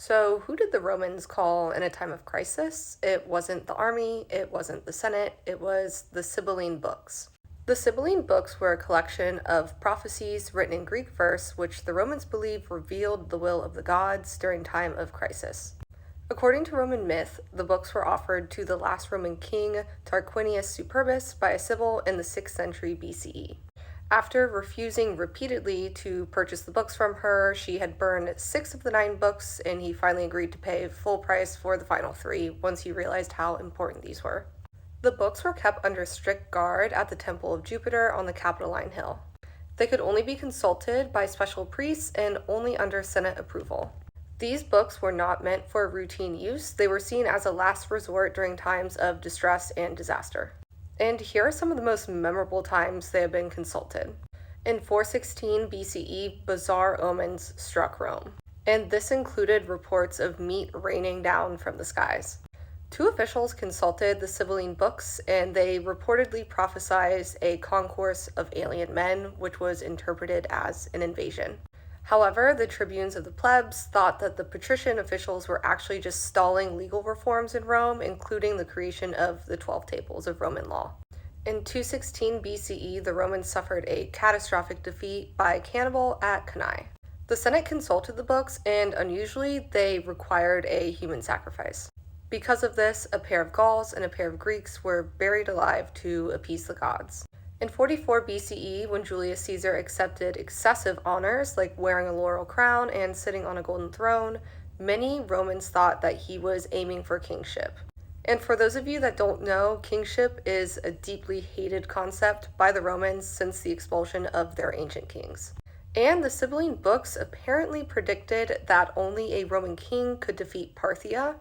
So, who did the Romans call in a time of crisis? It wasn't the army, it wasn't the Senate, it was the Sibylline Books. The Sibylline Books were a collection of prophecies written in Greek verse, which the Romans believed revealed the will of the gods during time of crisis. According to Roman myth, the books were offered to the last Roman king, Tarquinius Superbus, by a Sibyl in the 6th century BCE. After refusing repeatedly to purchase the books from her, she had burned 6 of the 9 books, and he finally agreed to pay full price for the final 3 once he realized how important these were. The books were kept under strict guard at the Temple of Jupiter on the Capitoline Hill. They could only be consulted by special priests and only under Senate approval. These books were not meant for routine use. They were seen as a last resort during times of distress and disaster. And here are some of the most memorable times they have been consulted. In 416 BCE, bizarre omens struck Rome, and this included reports of meat raining down from the skies. 2 officials consulted the Sibylline Books, and they reportedly prophesied a concourse of alien men, which was interpreted as an invasion. However, the tribunes of the plebs thought that the patrician officials were actually just stalling legal reforms in Rome, including the creation of the 12 tables of Roman law. In 216 BCE, the Romans suffered a catastrophic defeat by Cannibal at Cannae. The Senate consulted the books, and unusually, they required a human sacrifice. Because of this, a pair of Gauls and a pair of Greeks were buried alive to appease the gods. In 44 BCE, when Julius Caesar accepted excessive honors like wearing a laurel crown and sitting on a golden throne, many Romans thought that he was aiming for kingship. And for those of you that don't know, kingship is a deeply hated concept by the Romans since the expulsion of their ancient kings. And the Sibylline Books apparently predicted that only a Roman king could defeat Parthia,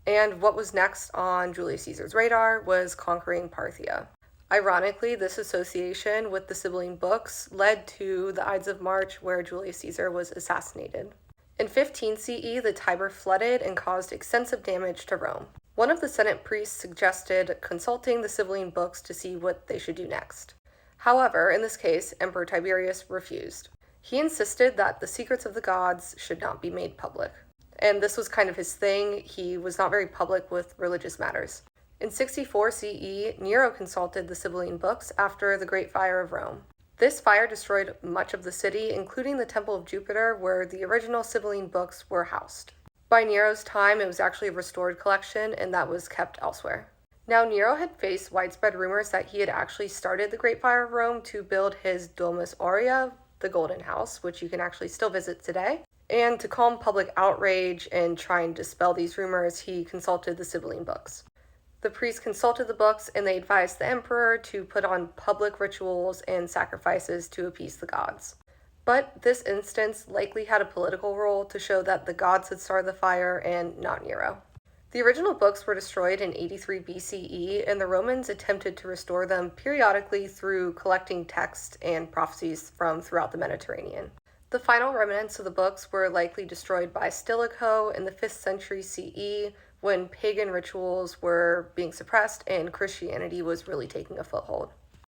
and what was next on Julius Caesar's radar was conquering Parthia. Ironically, this association with the Sibylline Books led to the Ides of March, where Julius Caesar was assassinated. In 15 CE, the Tiber flooded and caused extensive damage to Rome. One of the Senate priests suggested consulting the Sibylline Books to see what they should do next. However, in this case, Emperor Tiberius refused. He insisted that the secrets of the gods should not be made public. And this was kind of his thing. He was not very public with religious matters. In 64 CE, Nero consulted the Sibylline Books after the Great Fire of Rome. This fire destroyed much of the city, including the Temple of Jupiter, where the original Sibylline Books were housed. By Nero's time, it was actually a restored collection, and that was kept elsewhere. Now, Nero had faced widespread rumors that he had actually started the Great Fire of Rome to build his Domus Aurea, the Golden House, which you can actually still visit today. And to calm public outrage and try and dispel these rumors, he consulted the Sibylline Books. The priests consulted the books, and they advised the emperor to put on public rituals and sacrifices to appease the gods. But this instance likely had a political role to show that the gods had started the fire and not Nero. The original books were destroyed in 83 BCE, and the Romans attempted to restore them periodically through collecting texts and prophecies from throughout the Mediterranean. The final remnants of the books were likely destroyed by Stilicho in the 5th century CE, when pagan rituals were being suppressed and Christianity was really taking a foothold.